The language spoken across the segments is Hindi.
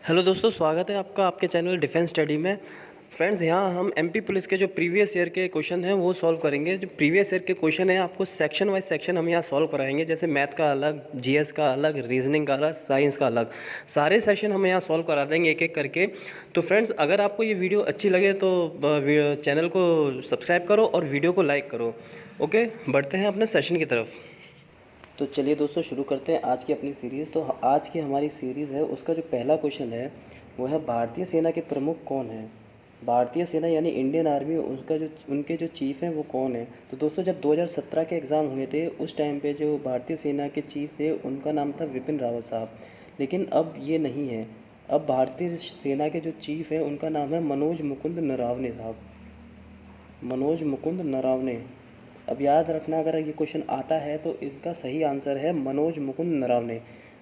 हेलो दोस्तों, स्वागत है आपका आपके चैनल डिफेंस स्टडी में। फ्रेंड्स, यहाँ हम एमपी पुलिस के जो प्रीवियस ईयर के क्वेश्चन हैं वो सॉल्व करेंगे। जो प्रीवियस ईयर के क्वेश्चन हैं आपको सेक्शन वाइज सेक्शन हम यहाँ सॉल्व कराएंगे। जैसे मैथ का अलग, जीएस का अलग, रीजनिंग का अलग, साइंस का अलग, सारे सेक्शन हम यहाँ सॉल्व करा देंगे एक एक करके। तो फ्रेंड्स, अगर आपको ये वीडियो अच्छी लगे तो चैनल को सब्सक्राइब करो और वीडियो को लाइक करो। ओके, बढ़ते हैं अपने सेशन की तरफ। तो चलिए दोस्तों, शुरू करते हैं आज की अपनी सीरीज़। तो आज की हमारी सीरीज़ है, उसका जो पहला क्वेश्चन है वो है भारतीय सेना के प्रमुख कौन है। भारतीय सेना यानी इंडियन आर्मी, उनके जो चीफ़ हैं वो कौन है। तो दोस्तों, जब 2017 के एग्ज़ाम हुए थे उस टाइम पे जो भारतीय सेना के चीफ़ थे उनका नाम था विपिन रावत साहब, लेकिन अब ये नहीं है। अब भारतीय सेना के जो चीफ़ हैं उनका नाम है मनोज मुकुंद नरावने साहब, मनोज मुकुंद नरावने। अब याद रखना, अगर ये क्वेश्चन आता है तो इसका सही आंसर है मनोज मुकुंद नरावने।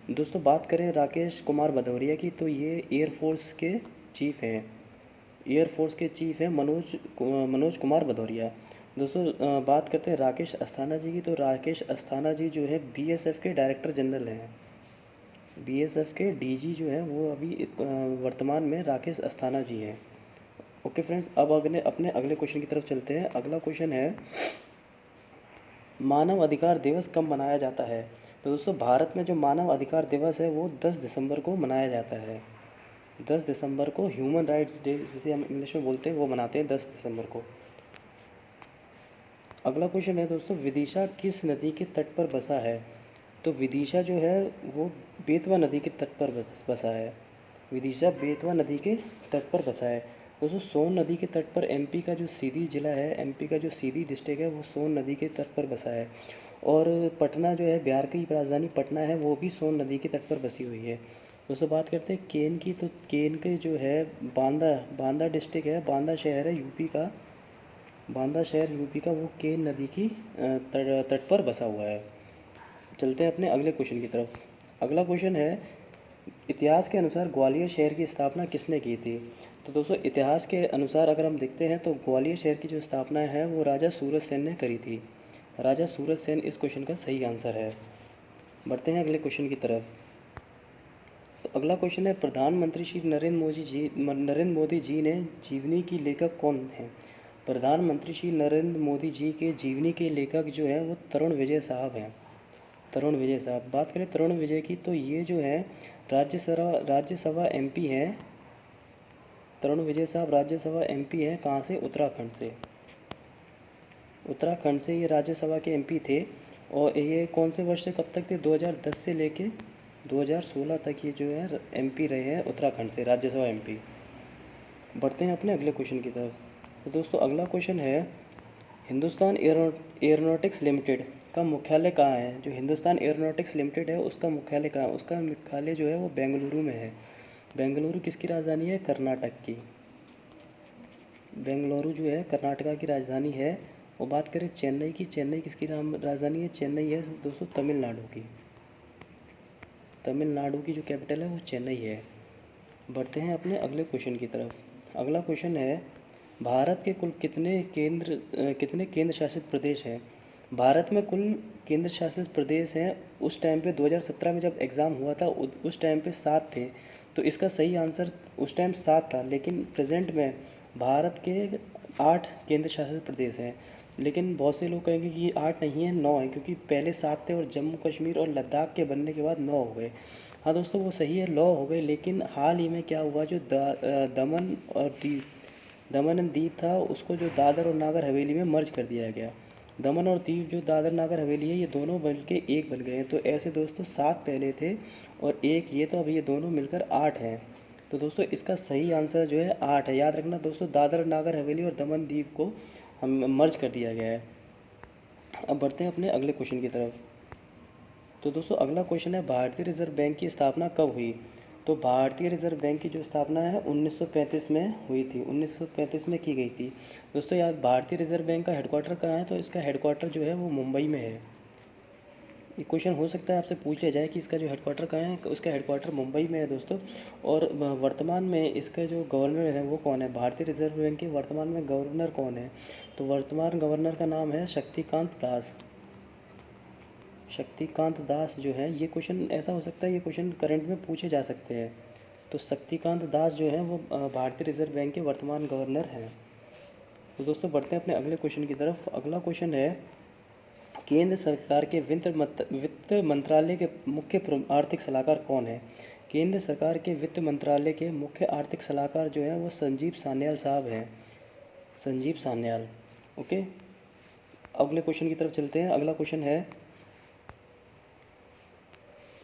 दोस्तों, बात करें राकेश कुमार भदौरिया की, तो ये एयरफोर्स के चीफ़ हैं। एयरफोर्स के चीफ़ हैं मनोज कुमार भदौरिया। दोस्तों, बात करते हैं राकेश अस्थाना जी की, तो राकेश अस्थाना जी जो है बीएसएफ के डायरेक्टर जनरल हैं। बीएसएफ के डीजी जो है वो अभी वर्तमान में राकेश अस्थाना जी हैं। ओके फ्रेंड्स, अब अपने अगले क्वेश्चन की तरफ चलते हैं। अगला क्वेश्चन है, मानव अधिकार दिवस कब मनाया जाता है। तो दोस्तों, भारत में जो मानव अधिकार दिवस है वो 10 दिसंबर को मनाया जाता है। 10 दिसंबर को ह्यूमन राइट्स डे, जिसे हम इंग्लिश में बोलते हैं, वो मनाते हैं 10 दिसंबर को। अगला क्वेश्चन है दोस्तों, विदिशा किस नदी के तट पर बसा है। तो विदिशा जो है वो बेतवा नदी के तट पर बसा है। विदिशा बेतवा नदी के तट पर बसा है। दोस्तों, सोन नदी के तट पर एमपी का जो सीधी ज़िला है, एमपी का जो सीधी डिस्ट्रिक्ट है वो सोन नदी के तट पर बसा है। और पटना जो है, बिहार की राजधानी पटना है, वो भी सोन नदी के तट पर बसी हुई है। दोस्तों, बात करते हैं केन की, तो केन के जो है बांदा बांदा डिस्ट्रिक्ट है, बांदा शहर है यूपी का, बांदा शहर यूपी का, वो केन नदी की तट पर बसा हुआ है। चलते हैं अपने अगले क्वेश्चन की तरफ। अगला क्वेश्चन है, इतिहास के अनुसार ग्वालियर शहर की स्थापना किसने की थी। तो दोस्तों, इतिहास के अनुसार अगर हम देखते हैं तो ग्वालियर शहर की जो स्थापना है वो राजा सूरज सेन ने करी थी। राजा सूरज सेन इस क्वेश्चन का सही आंसर है। बढ़ते हैं अगले क्वेश्चन की तरफ। तो अगला क्वेश्चन है, प्रधानमंत्री श्री नरेंद्र मोदी जी ने जीवनी की लेखक कौन हैं। प्रधानमंत्री श्री नरेंद्र मोदी जी के जीवनी के लेखक जो हैं वो तरुण विजय साहब हैं। तरुण विजय साहब, बात करें तरुण विजय की, तो ये जो है राज्यसभा एमपी हैं। तरुण विजय साहब राज्यसभा एमपी हैं, कहाँ से, उत्तराखंड से। उत्तराखंड से ये राज्यसभा के एमपी थे। और ये कौन से वर्ष से कब तक थे, 2010 से लेके 2016 तक ये जो है एमपी रहे हैं, उत्तराखंड से राज्यसभा एमपी। बढ़ते हैं अपने अगले क्वेश्चन की तरफ। तो दोस्तों, अगला क्वेश्चन है, हिंदुस्तान एयरोनॉटिक्स लिमिटेड का मुख्यालय कहाँ है। जो हिंदुस्तान एयरोनॉटिक्स लिमिटेड है उसका मुख्यालय कहाँ है। उसका मुख्यालय जो है वो बेंगलुरु में है। बेंगलुरु किसकी राजधानी है, कर्नाटक की। बेंगलुरु जो है कर्नाटका की राजधानी है। और बात करें चेन्नई की, चेन्नई किसकी राजधानी है, चेन्नई है दोस्तों तमिलनाडु की। तमिलनाडु की जो कैपिटल है वो चेन्नई है। बढ़ते हैं अपने अगले क्वेश्चन की तरफ। अगला क्वेश्चन है, भारत के कुल कितने केंद्र शासित प्रदेश हैं। भारत में कुल केंद्र शासित प्रदेश हैं, उस टाइम पे 2017 में जब एग्ज़ाम हुआ था उस टाइम पे 7 थे। तो इसका सही आंसर उस टाइम 7 था, लेकिन प्रेजेंट में भारत के 8 केंद्र शासित प्रदेश हैं। लेकिन बहुत से लोग कहेंगे कि ये 8 नहीं है, 9 है, क्योंकि पहले 7 थे और जम्मू कश्मीर और लद्दाख के बनने के बाद 9 हो गए। हाँ दोस्तों, वो सही है, 9 हो गए, लेकिन हाल ही में क्या हुआ, जो दमन एंड दीव था उसको जो दादर और नागर हवेली में मर्ज कर दिया गया। दमन और दीव जो दादर नागर हवेली है ये दोनों बन के एक बन गए हैं। तो ऐसे दोस्तों 7 पहले थे और एक ये, तो अभी ये दोनों मिलकर 8 हैं। तो दोस्तों, इसका सही आंसर जो है 8 है। याद रखना दोस्तों, दादर नागर हवेली और दमन दीव को हम मर्ज कर दिया गया है। अब बढ़ते हैं अपने अगले क्वेश्चन की तरफ। तो दोस्तों, अगला क्वेश्चन है, भारतीय रिजर्व बैंक की स्थापना कब हुई। तो भारतीय रिजर्व बैंक की जो स्थापना है 1935 में हुई थी, 1935 में की गई थी। दोस्तों, याद, भारतीय रिजर्व बैंक का हेडक्वार्टर कहाँ है, तो इसका हेडक्वार्टर जो है वो मुंबई में है। ये क्वेश्चन हो सकता है आपसे पूछ लिया जाए कि इसका जो हेडक्वार्टर कहाँ है, उसका हेडक्वार्टर मुंबई में है दोस्तों। और वर्तमान में इसका जो गवर्नर है वो कौन है, भारतीय रिजर्व बैंक के वर्तमान में गवर्नर कौन है। तो वर्तमान गवर्नर का नाम है शक्तिकांत दास। शक्तिकांत दास जो है, ये क्वेश्चन ऐसा हो सकता है, ये क्वेश्चन करंट में पूछे जा सकते हैं। तो शक्तिकांत दास जो हैं वो भारतीय रिजर्व बैंक के वर्तमान गवर्नर हैं। तो दोस्तों बढ़ते हैं अपने अगले क्वेश्चन की तरफ। अगला क्वेश्चन है, केंद्र सरकार के वित्त मंत्रालय के मुख्य आर्थिक सलाहकार कौन है? केंद्र सरकार के वित्त मंत्रालय के मुख्य आर्थिक सलाहकार जो हैं वो संजीव सान्याल साहब हैं, संजीव सान्याल। ओके, अगले क्वेश्चन की तरफ चलते हैं। अगला क्वेश्चन है,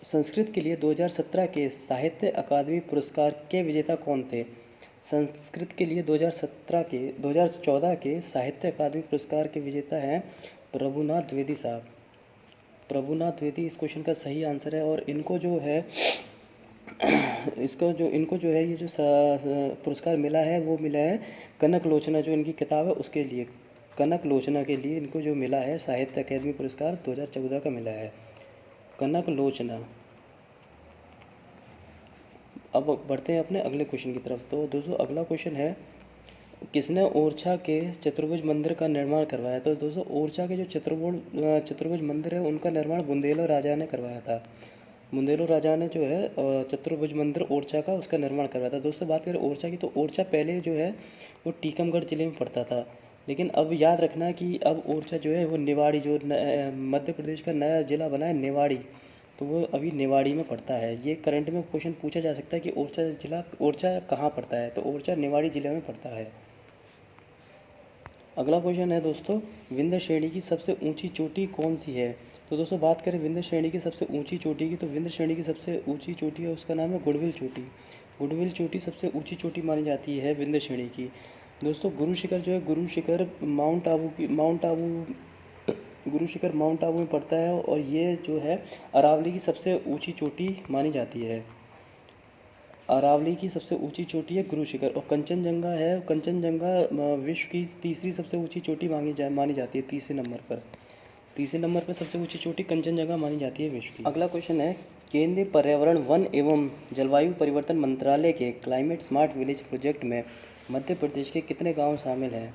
संस्कृत के लिए 2017 के साहित्य अकादमी पुरस्कार के विजेता कौन थे? संस्कृत के लिए 2014 के साहित्य अकादमी पुरस्कार के विजेता हैं प्रभुनाथ द्विवेदी साहब। प्रभुनाथ द्विवेदी इस क्वेश्चन का सही आंसर है। और इनको जो है इनको जो है ये जो पुरस्कार मिला है वो मिला है कनक लोचना, जो इनकी किताब है उसके लिए, कनक लोचना के लिए इनको जो मिला है साहित्य अकादमी पुरस्कार 2014 का मिला है, कनक लोचना। अब बढ़ते हैं अपने अगले क्वेश्चन की तरफ। तो दोस्तों अगला क्वेश्चन है, किसने ओरछा के चतुर्भुज मंदिर का निर्माण करवाया? तो दोस्तों ओरछा के जो चतुर्भुज मंदिर है उनका निर्माण बुंदेलो राजा ने करवाया था। बुंदेलो राजा ने जो है चतुर्भुज मंदिर ओरछा का उसका निर्माण करवाया था। दोस्तों बात करें ओरछा की, तो ओरछा पहले जो है वो टीकमगढ़ ज़िले में पड़ता था, लेकिन अब याद रखना कि अब ओरछा जो है वो निवाड़ी, जो मध्य प्रदेश का नया ज़िला बना है निवाड़ी, तो वो अभी निवाड़ी में पड़ता है। ये करंट में क्वेश्चन पूछा जा सकता है कि ओरछा कहाँ पड़ता है? तो ओरछा निवाड़ी ज़िले में पड़ता है। अगला क्वेश्चन है दोस्तों, विंध्य श्रेणी की सबसे ऊंची चोटी कौन सी है? तो दोस्तों बात करें विंध्य श्रेणी की सबसे ऊंची चोटी की, तो विंध्य श्रेणी की सबसे ऊंची चोटी है उसका नाम है गुडविल चोटी। गुडविल चोटी सबसे ऊंची चोटी मानी जाती है विंध्य श्रेणी की। दोस्तों गुरु शिखर जो है, गुरु शिखर माउंट आबू में पड़ता है, और ये जो है अरावली की सबसे ऊंची चोटी मानी जाती है। अरावली की सबसे ऊंची चोटी है गुरु शिखर। और कंचनजंगा है, कंचनजंगा विश्व की तीसरी सबसे ऊंची चोटी मानी जाती है। तीसरे नंबर पर सबसे ऊंची चोटी कंचनजंगा मानी जाती है विश्व की। अगला क्वेश्चन है, केंद्रीय पर्यावरण वन एवं जलवायु परिवर्तन मंत्रालय के क्लाइमेट स्मार्ट विलेज प्रोजेक्ट में मध्य प्रदेश के कितने गाँव शामिल हैं?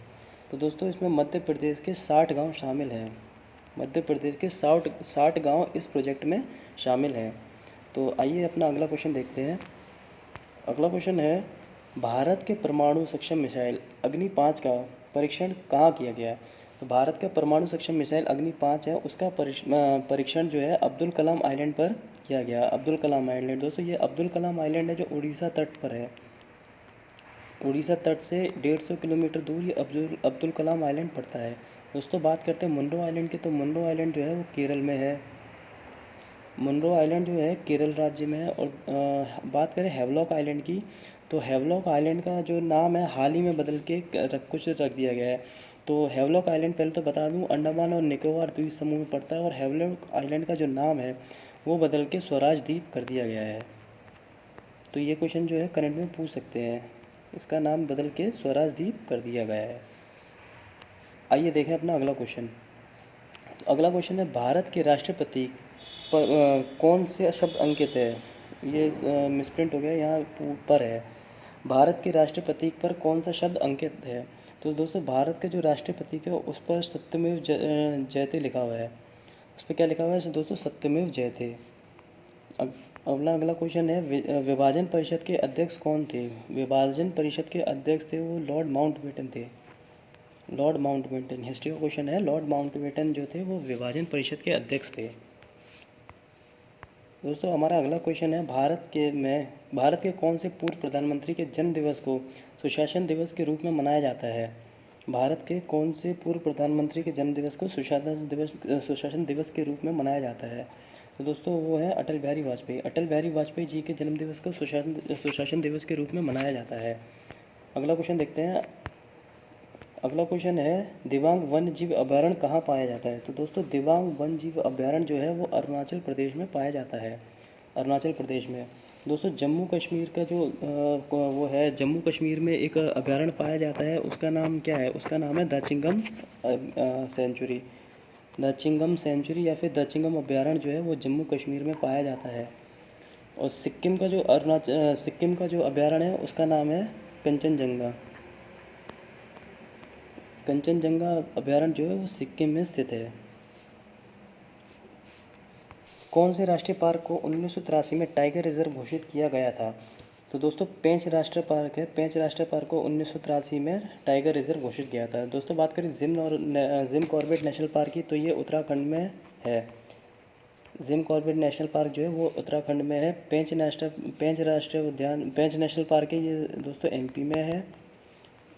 तो दोस्तों इसमें मध्य प्रदेश के 60 गाँव शामिल हैं। मध्य प्रदेश के 60 गाँव इस प्रोजेक्ट में शामिल हैं। तो आइए अपना अगला क्वेश्चन देखते हैं। अगला क्वेश्चन है, भारत के परमाणु सक्षम मिसाइल अग्नि 5 का परीक्षण कहाँ किया गया? तो भारत का परमाणु सक्षम मिसाइल अग्नि 5 है, उसका परीक्षण जो है अब्दुल कलाम आइलैंड पर किया गया। अब्दुल कलाम आइलैंड, दोस्तों ये अब्दुल कलाम आइलैंड है जो उड़ीसा तट पर है। उड़ीसा तट से 150 किलोमीटर दूर ये अब्दुल कलाम आइलैंड पड़ता है। दोस्तों बात करते हैं मुंड्रो आइलैंड की, तो मुंड्रो आइलैंड जो है वो केरल में है। मुंड्रो आइलैंड जो है केरल राज्य में है। और बात करें हैवलॉक आइलैंड की, तो हैवलॉक आइलैंड का जो नाम है हाल ही में बदल के कुछ रख दिया गया है। तो हैवलॉक आइलैंड पहले तो बता दूं अंडमान और निकोबार द्वीप समूह में पड़ता है, और हैवलॉक आइलैंड का जो नाम है वो बदल के स्वराज द्वीप कर दिया गया है। तो ये क्वेश्चन जो है करंट में पूछ सकते हैं, इसका नाम बदल के स्वराज द्वीप कर दिया गया है। आइए देखें अपना अगला क्वेश्चन। तो अगला क्वेश्चन है, भारत के राष्ट्रपति पर कौन से शब्द अंकित है? ये मिसप्रिंट हो गया, यहाँ पर है। भारत के राष्ट्रपति पर कौन सा शब्द अंकित है? तो दोस्तों भारत के जो राष्ट्रपति के उस पर सत्यमेव जयते लिखा हुआ है। उस पर क्या लिखा हुआ है दोस्तों? सत्यमेव जयते। अगला क्वेश्चन है, विभाजन परिषद के अध्यक्ष कौन थे? विभाजन परिषद के अध्यक्ष थे वो लॉर्ड माउंटबेटन थे। लॉर्ड माउंटबेटन, हिस्ट्री का क्वेश्चन है। लॉर्ड माउंटबेटन जो थे वो विभाजन परिषद के अध्यक्ष थे। दोस्तों हमारा अगला क्वेश्चन है, भारत के कौन से पूर्व प्रधानमंत्री के जन्म दिवस को सुशासन दिवस के रूप में मनाया जाता है? भारत के कौन से पूर्व प्रधानमंत्री के जन्म दिवस को सुशासन दिवस के रूप में मनाया जाता है? तो दोस्तों वो है अटल बिहारी वाजपेयी। अटल बिहारी वाजपेयी जी के जन्म दिवस को सुशासन दिवस के रूप में मनाया जाता है। अगला क्वेश्चन देखते हैं। अगला क्वेश्चन है, दिबांग वन्य जीव अभयारण्य कहाँ पाया जाता है? तो दोस्तों दिबांग वन्य जीव अभयारण्य जो है वो अरुणाचल प्रदेश में पाया जाता है। अरुणाचल प्रदेश में। दोस्तों जम्मू कश्मीर का जो वो है, जम्मू कश्मीर में एक अभयारण्य पाया जाता है, उसका नाम क्या है? उसका नाम है दाचिंगम सेंचुरी। दाचिंगम सेंचुरी या फिर दाचिंगम अभयारण्य जो है वो जम्मू कश्मीर में पाया जाता है। और सिक्किम का जो अभयारण्य है उसका नाम है कंचनजंगा। कंचनजंगा अभयारण्य जो है वो सिक्किम में स्थित है। कौन से राष्ट्रीय पार्क को 1983 में टाइगर रिजर्व घोषित किया गया था? तो दोस्तों पेंच राष्ट्रीय पार्क है। पेंच राष्ट्रीय पार्क को 1983 में टाइगर रिजर्व घोषित किया था। दोस्तों बात करें जिम कॉर्बेट नेशनल पार्क की, तो ये उत्तराखंड में है। जिम कॉर्बेट नेशनल पार्क जो है वो उत्तराखंड में है। पेंच राष्ट्रीय उद्यान, पेंच नेशनल पार्क है, ये दोस्तों एमपी में है।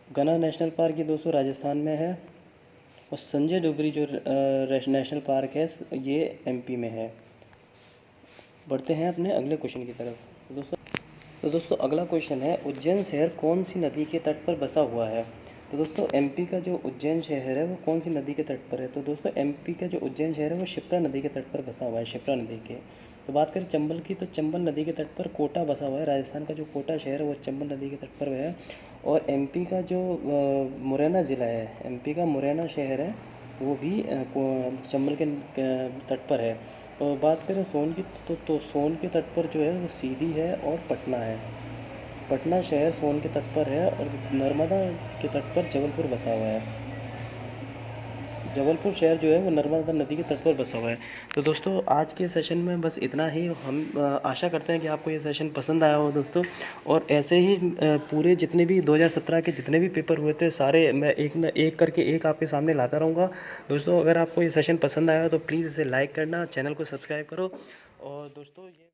गना नेशनल पार्क ये दोस्तों राजस्थान में है। और संजय डोगरी जो नेशनल पार्क है ये एमपी में है। बढ़ते हैं अपने अगले क्वेश्चन की तरफ। तो दोस्तों अगला क्वेश्चन है, उज्जैन शहर कौन सी नदी के तट पर बसा हुआ है। तो दोस्तों एमपी का जो उज्जैन शहर है वो कौन सी नदी के तट पर है। तो दोस्तों एमपी का जो उज्जैन शहर है वो शिप्रा नदी के तट पर बसा हुआ है, शिप्रा नदी के। तो बात करें चंबल की, तो चंबल नदी के तट पर कोटा बसा हुआ है। राजस्थान का जो कोटा शहर है वो चंबल नदी के तट पर है। और एमपी का जो मुरैना ज़िला है, एमपी का मुरैना शहर है वो भी चंबल के तट पर है। और बात करें सोन की, तो सोन के तट पर जो है वो सीधी है और पटना है। पटना शहर सोन के तट पर है और नर्मदा के तट पर जबलपुर बसा हुआ है। जबलपुर शहर जो है वो नर्मदा नदी के तट पर बसा हुआ है। तो दोस्तों आज के सेशन में बस इतना ही। हम आशा करते हैं कि आपको ये सेशन पसंद आया हो दोस्तों। और ऐसे ही पूरे जितने भी 2017 के जितने भी पेपर हुए थे सारे मैं एक न एक करके एक आपके सामने लाता रहूँगा दोस्तों। अगर आपको ये सेशन पसंद आया हो तो प्लीज़ इसे लाइक करना, चैनल को सब्सक्राइब करो। और दोस्तों ये